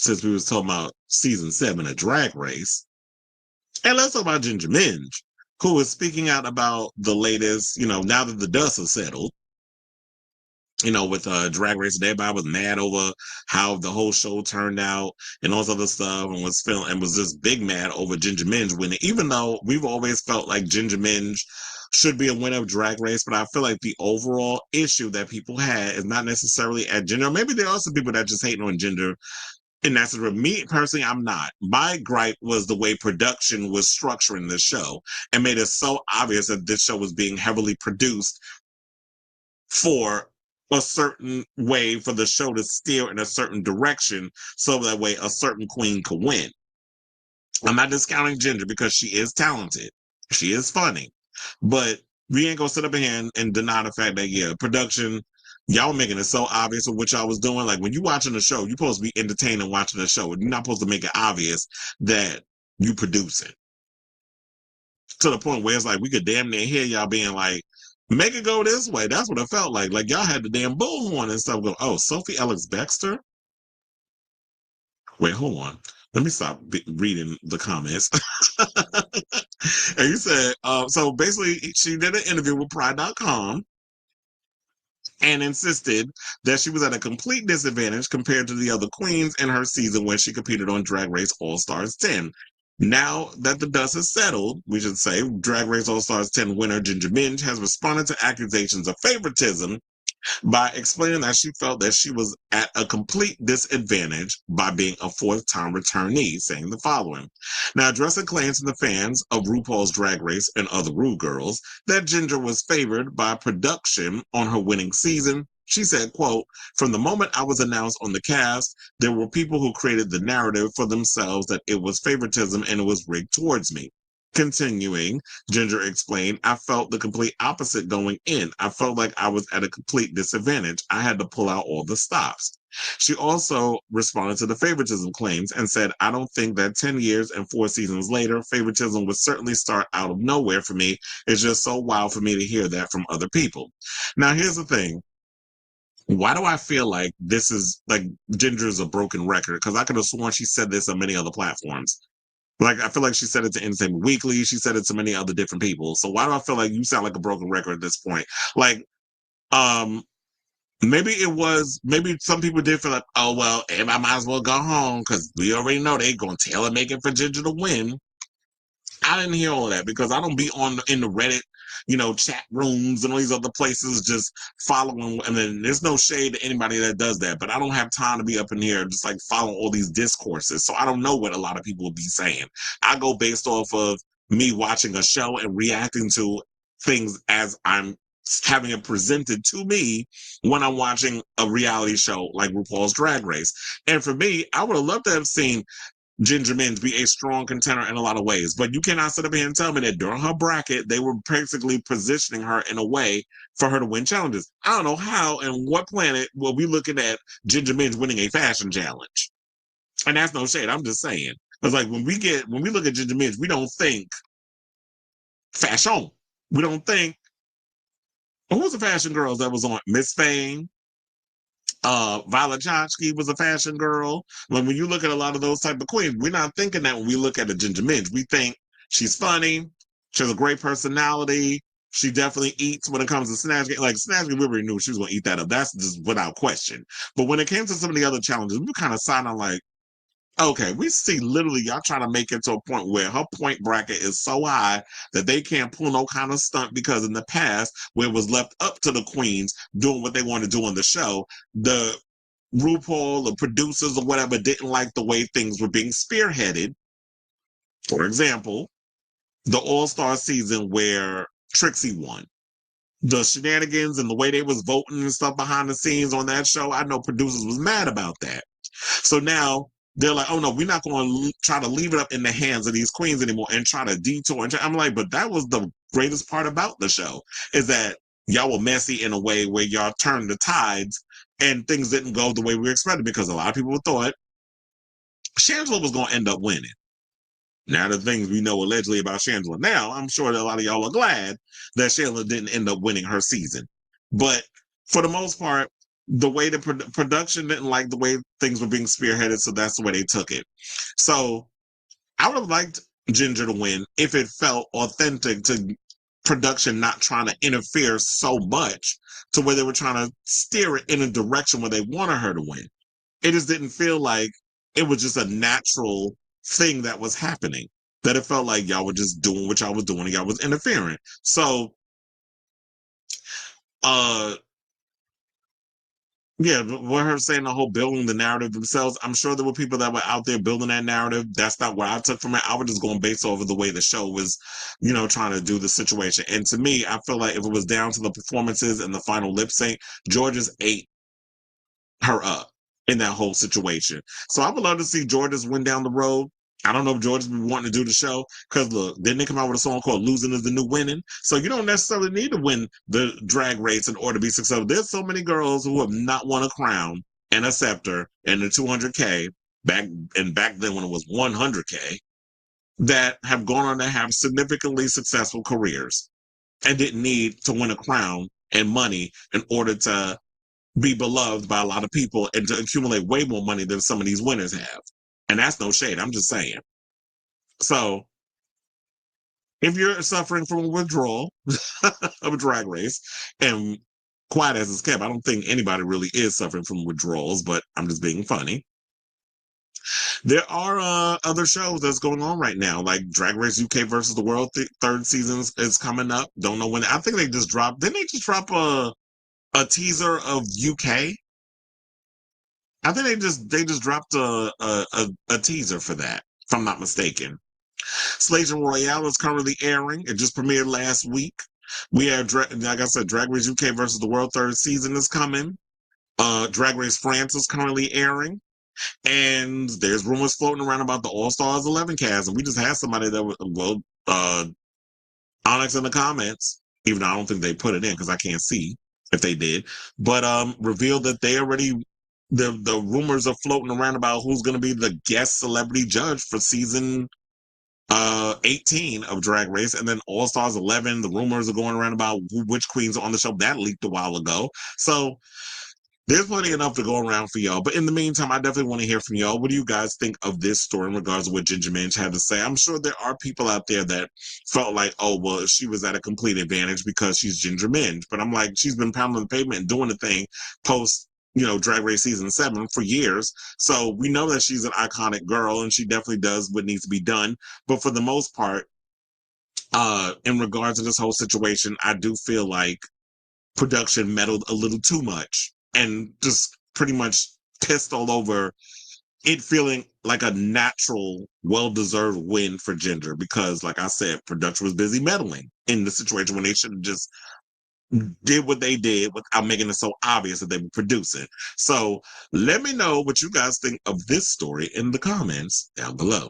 since we was talking about season 7 of Drag Race. And let's talk about Ginger Minj, who is speaking out about the latest, now that the dust has settled, with Drag Race, and everybody was mad over how the whole show turned out and all this other stuff, and was just big mad over Ginger Minj winning, even though we've always felt like Ginger Minj should be a winner of Drag Race. But I feel like the overall issue that people had is not necessarily at Ginger. Maybe there are some people that just hating on Ginger. And that's for me personally, I'm not. My gripe was the way production was structuring this show and made it so obvious that this show was being heavily produced for a certain way, for the show to steer in a certain direction, so that way a certain queen could win. I'm not discounting Ginger because she is talented. She is funny. But we ain't gonna sit up here and deny the fact that, production, y'all making it so obvious of what y'all was doing. Like, when you watching the show, you're supposed to be entertaining watching the show. You're not supposed to make it obvious that you produce it. To the point where it's like, we could damn near hear y'all being like, make it go this way. That's what it felt like. Like, y'all had the damn bullhorn and stuff go, oh, Sophie Alex Baxter? Wait, hold on. Let me stop reading the comments. And you said, so basically, she did an interview with Pride.com and insisted that she was at a complete disadvantage compared to the other queens in her season when she competed on Drag Race All-Stars 10. Now that the dust has settled, we should say, Drag Race All-Stars 10 winner Ginger Minj has responded to accusations of favoritism by explaining that she felt that she was at a complete disadvantage by being a fourth-time returnee, saying the following. Now, addressing claims from the fans of RuPaul's Drag Race and other Ru girls that Ginger was favored by production on her winning season, she said, quote, from the moment I was announced on the cast, there were people who created the narrative for themselves that it was favoritism and it was rigged towards me. Continuing, Ginger explained, I felt the complete opposite going in. I felt like I was at a complete disadvantage. I had to pull out all the stops. She also responded to the favoritism claims and said, I don't think that 10 years and 4 seasons later, favoritism would certainly start out of nowhere for me. It's just so wild for me to hear that from other people. Now, here's the thing. Why do I feel like this is like Ginger is a broken record? Because I could have sworn she said this on many other platforms. Like, I feel like she said it to Entertainment Weekly. She said it to many other different people. So why do I feel like you sound like a broken record at this point? Like, maybe some people did feel like, oh, well, everybody might as well go home because we already know they're going to tailor make it for Ginger to win. I didn't hear all of that because I don't be in the Reddit, chat rooms and all these other places just following. I mean, there's no shade to anybody that does that, but I don't have time to be up in here just like following all these discourses. So I don't know what a lot of people will be saying. I go based off of me watching a show and reacting to things as I'm having it presented to me when I'm watching a reality show like RuPaul's Drag Race. And for me, I would have loved to have seen Ginger Minj be a strong contender in a lot of ways. But you cannot sit up here and tell me that during her bracket, they were basically positioning her in a way for her to win challenges. I don't know how and what planet will we looking at Ginger Minj winning a fashion challenge. And that's no shade. I'm just saying. It's like when we look at Ginger Minj, we don't think fashion. We don't think, who was the fashion girls that was on? Miss Fame. Violet Chachki was a fashion girl. When you look at a lot of those type of queens, we're not thinking that when we look at a Ginger Minj. We think she's funny, she has a great personality, she definitely eats when it comes to Snatch Game. Like Snatch Game, we already knew she was going to eat that up. That's just without question. But when it came to some of the other challenges, we kind of sounded like, okay, we see literally y'all trying to make it to a point where her point bracket is so high that they can't pull no kind of stunt because in the past, where it was left up to the queens doing what they want to do on the show, the RuPaul, the producers or whatever didn't like the way things were being spearheaded. For example, the All-Star season where Trixie won. The shenanigans and the way they was voting and stuff behind the scenes on that show, I know producers was mad about that. So now they're like, oh no, we're not going to try to leave it up in the hands of these queens anymore and try to detour. And I'm like, but that was the greatest part about the show, is that y'all were messy in a way where y'all turned the tides and things didn't go the way we expected, because a lot of people thought Shangela was going to end up winning. Now, the things we know allegedly about Shangela now, I'm sure that a lot of y'all are glad that Shangela didn't end up winning her season. But for the most part, the way the production didn't like the way things were being spearheaded, so that's the way they took it. So I would have liked Ginger to win if it felt authentic to production not trying to interfere so much to where they were trying to steer it in a direction where they wanted her to win. It just didn't feel like it was just a natural thing that was happening. That it felt like y'all were just doing what y'all was doing and y'all was interfering. So uh yeah, what her saying the whole building the narrative themselves, I'm sure there were people that were out there building that narrative. That's not what I took from it. I was just going based over the way the show was, trying to do the situation. And to me, I feel like if it was down to the performances and the final lip sync, George's ate her up in that whole situation. So I would love to see George's win down the road. I don't know if George be wanting to do the show because look, didn't they come out with a song called "Losing Is the New Winning"? So you don't necessarily need to win the drag race in order to be successful. There's so many girls who have not won a crown and a scepter and the 200K back then when it was 100K that have gone on to have significantly successful careers and didn't need to win a crown and money in order to be beloved by a lot of people and to accumulate way more money than some of these winners have. And that's no shade. I'm just saying. So if you're suffering from a withdrawal of a drag race, and quiet as it's kept, I don't think anybody really is suffering from withdrawals, but I'm just being funny. There are other shows that's going on right now, like Drag Race UK versus the World. Third season is coming up. Don't know when. I think they just dropped. Didn't they just drop a teaser of UK? I think they just dropped a teaser for that, if I'm not mistaken. Slayton Royale is currently airing. It just premiered last week. We have, like I said, Drag Race UK versus the World third season is coming. Drag Race France is currently airing. And there's rumors floating around about the All Stars 11 cast. And we just had somebody that was, Onyx in the comments, even though I don't think they put it in because I can't see if they did, but revealed that they already the rumors are floating around about who's going to be the guest celebrity judge for season 18 of Drag Race, and then All Stars 11. The rumors are going around about which queens are on the show. That leaked a while ago, so there's plenty enough to go around for y'all. But in the meantime, I definitely want to hear from y'all. What do you guys think of this story in regards to what Ginger Minj had to say? I'm sure there are people out there that felt like, oh, well, she was at a complete advantage because she's Ginger Minj. But I'm like, she's been pounding the pavement and doing the thing post, Drag Race season 7 for years. So we know that she's an iconic girl and she definitely does what needs to be done. But for the most part, in regards to this whole situation, I do feel like production meddled a little too much and just pretty much pissed all over it feeling like a natural, well-deserved win for Ginger because, like I said, production was busy meddling in the situation when they should have just did what they did without making it so obvious that they were producing. So let me know what you guys think of this story in the comments down below.